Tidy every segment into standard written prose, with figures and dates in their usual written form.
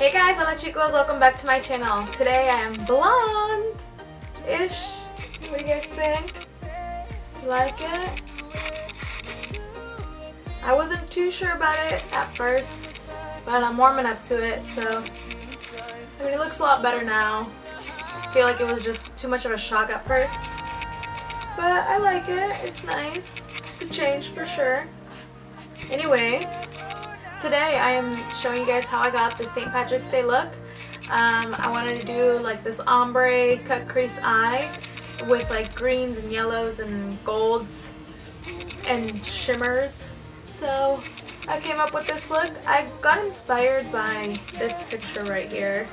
Hey guys, hola chicos, welcome back to my channel. Today I am blonde-ish. What do you guys think? You like it? I wasn't too sure about it at first, but I'm warming up to it, so I mean it looks a lot better now. I feel like it was just too much of a shock at first, but I like it. It's nice. It's a change for sure. Anyways, today I am showing you guys how I got the St. Patrick's Day look. I wanted to do like this ombre cut crease eye with like greens and yellows and golds and shimmers. So I came up with this look. I got inspired by this picture right here.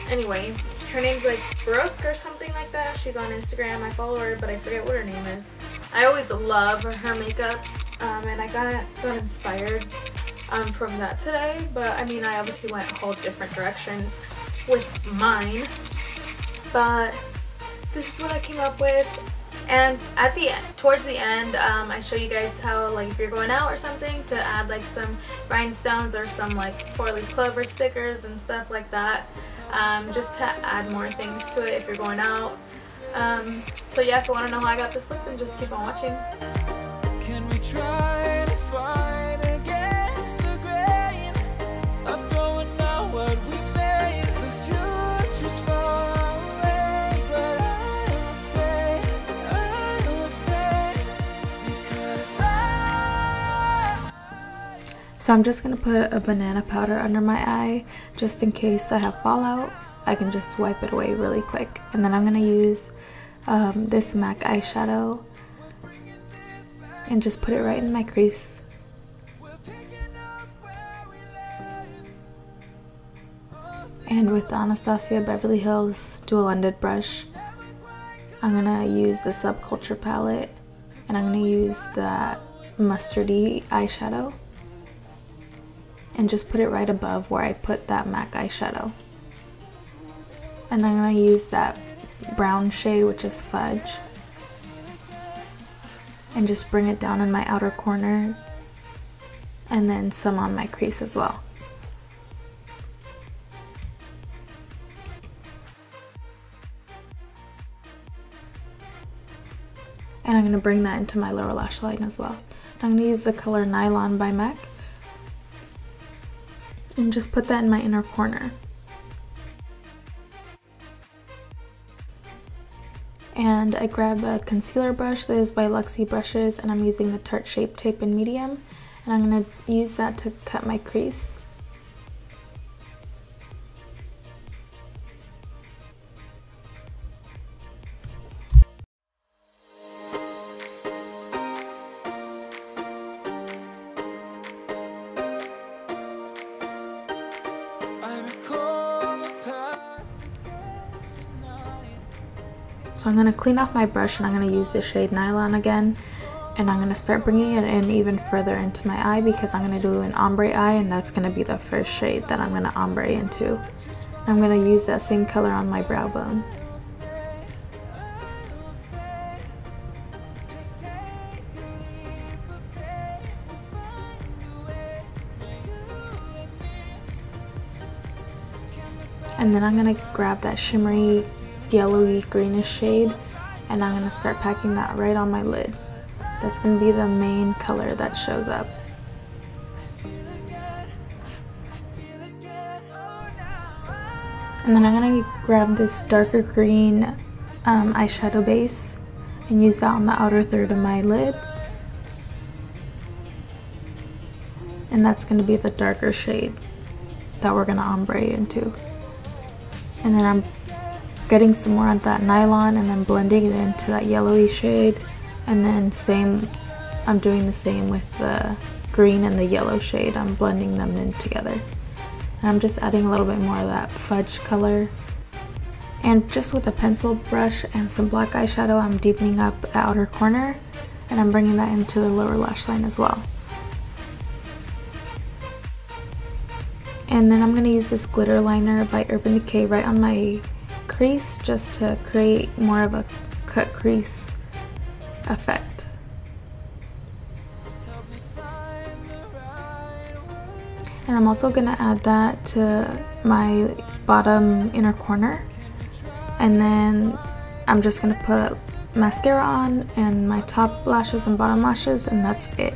Anyway, her name's like Brooke or something like that. She's on Instagram. I follow her, but I forget what her name is. I always love her makeup, and I got inspired from that today. But I mean, I obviously went a whole different direction with mine. But this is what I came up with. And at the end, towards the end, I show you guys how, like, if you're going out or something, to add like some rhinestones or some like 4-leaf clover stickers and stuff like that. Just to add more things to it if you're going out. So yeah, if you want to know how I got this look, then just keep on watching. Can we try to fight against the grain of throwing out what we made? The future's far away, but I will stay because So I'm just going to put a banana powder under my eye just in case I have fallout. I can just wipe it away really quick. And then I'm going to use this MAC eyeshadow and just put it right in my crease. And with the Anastasia Beverly Hills dual-ended brush, I'm going to use the Subculture palette, and I'm going to use that mustardy eyeshadow and just put it right above where I put that MAC eyeshadow. And then I'm going to use that brown shade, which is Fudge, and just bring it down in my outer corner and then some on my crease as well. And I'm going to bring that into my lower lash line as well. I'm going to use the color Nylon by MAC and just put that in my inner corner. And I grab a concealer brush that is by Luxie Brushes, and I'm using the Tarte Shape Tape in medium, and I'm going to use that to cut my crease. So I'm going to clean off my brush, and I'm going to use the shade Nylon again, and I'm going to start bringing it in even further into my eye because I'm going to do an ombre eye, and that's going to be the first shade that I'm going to ombre into. I'm going to use that same color on my brow bone. And then I'm going to grab that shimmery yellowy greenish shade, and I'm going to start packing that right on my lid. That's going to be the main color that shows up. And then I'm going to grab this darker green eyeshadow base and use that on the outer third of my lid. And that's going to be the darker shade that we're going to ombre into. And then I'm getting some more of that Nylon and then blending it into that yellowy shade, and then I'm doing the same with the green and the yellow shade. I'm blending them in together, and I'm just adding a little bit more of that fudge color. And just with a pencil brush and some black eyeshadow, I'm deepening up the outer corner, and I'm bringing that into the lower lash line as well. And then I'm going to use this glitter liner by Urban Decay right on my crease just to create more of a cut crease effect. And I'm also gonna add that to my bottom inner corner. And then I'm just gonna put mascara on and my top lashes and bottom lashes, and that's it.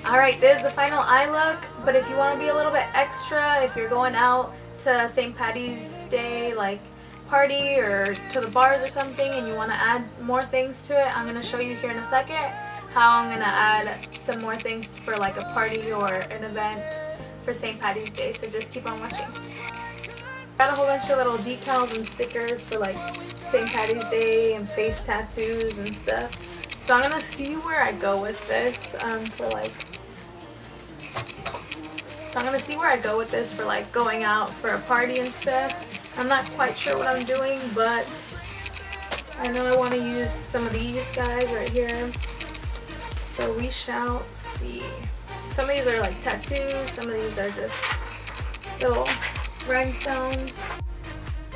Alright, this is the final eye look, but if you want to be a little bit extra, if you're going out to St. Patty's Day like party or to the bars or something and you want to add more things to it, I'm going to show you here in a second how I'm going to add some more things for like a party or an event for St. Patty's Day, so just keep on watching. Got a whole bunch of little decals and stickers for like St. Patty's Day and face tattoos and stuff. So I'm going to see where I go with this for like going out for a party and stuff. I'm not quite sure what I'm doing, but I know I want to use some of these guys right here. So we shall see. Some of these are like tattoos, some of these are just little rhinestones.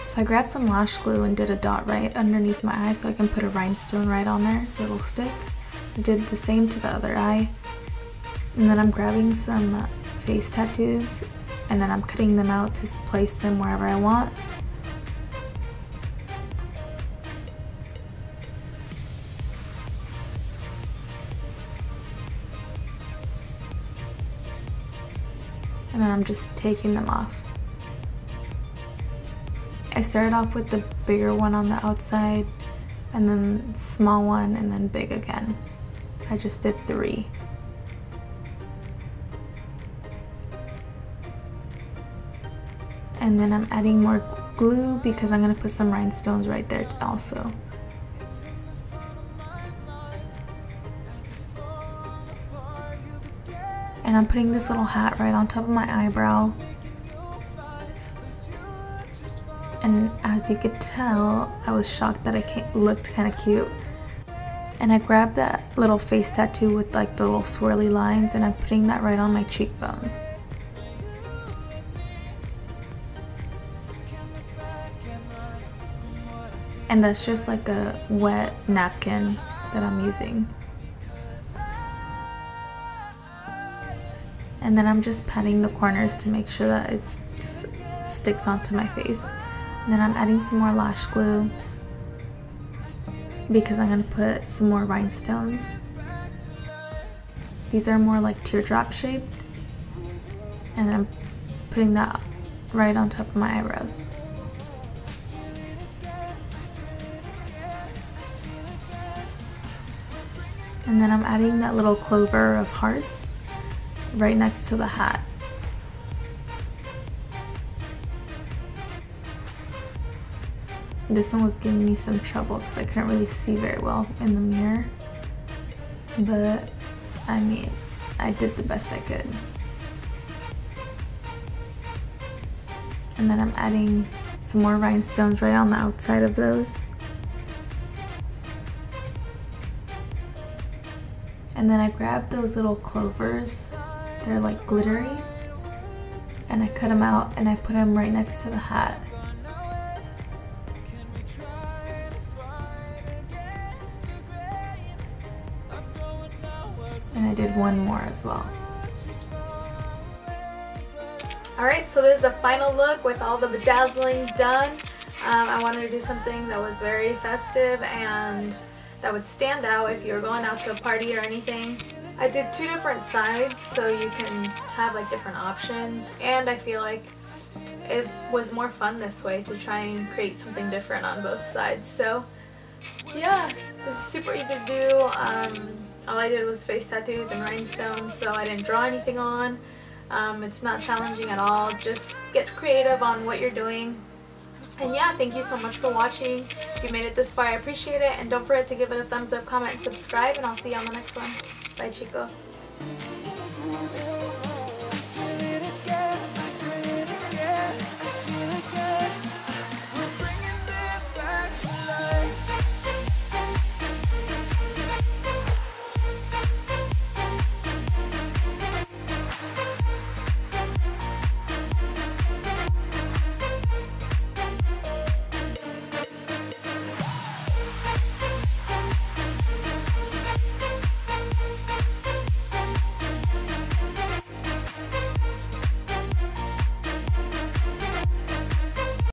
So I grabbed some lash glue and did a dot right underneath my eye so I can put a rhinestone right on there so it'll stick. I did the same to the other eye. And then I'm grabbing some face tattoos and then I'm cutting them out to place them wherever I want. And then I'm just taking them off. I started off with the bigger one on the outside, and then small one, and then big again. I just did 3. And then I'm adding more glue because I'm going to put some rhinestones right there also. And I'm putting this little hat right on top of my eyebrow. And as you could tell, I was shocked that it looked kind of cute. And I grabbed that little face tattoo with like the little swirly lines and I'm putting that right on my cheekbones. And that's just like a wet napkin that I'm using. And then I'm just patting the corners to make sure that it sticks onto my face. And then I'm adding some more lash glue because I'm going to put some more rhinestones. These are more like teardrop shaped. And then I'm putting that right on top of my eyebrows. And then I'm adding that little clover of hearts right next to the hat. This one was giving me some trouble because I couldn't really see very well in the mirror. But, I mean, I did the best I could. And then I'm adding some more rhinestones right on the outside of those. And then I grabbed those little clovers. They're like glittery. And I cut them out and I put them right next to the hat. And I did one more as well. Alright, so this is the final look with all the bedazzling done. I wanted to do something that was very festive and that would stand out if you were going out to a party or anything. I did 2 different sides so you can have like different options, and I feel like it was more fun this way to try and create something different on both sides. So yeah, this is super easy to do. All I did was face tattoos and rhinestones, so I didn't draw anything on. It's not challenging at all. Just get creative on what you're doing. And yeah, thank you so much for watching. If you made it this far, I appreciate it. And don't forget to give it a thumbs up, comment, and subscribe. And I'll see you on the next one. Bye, chicos.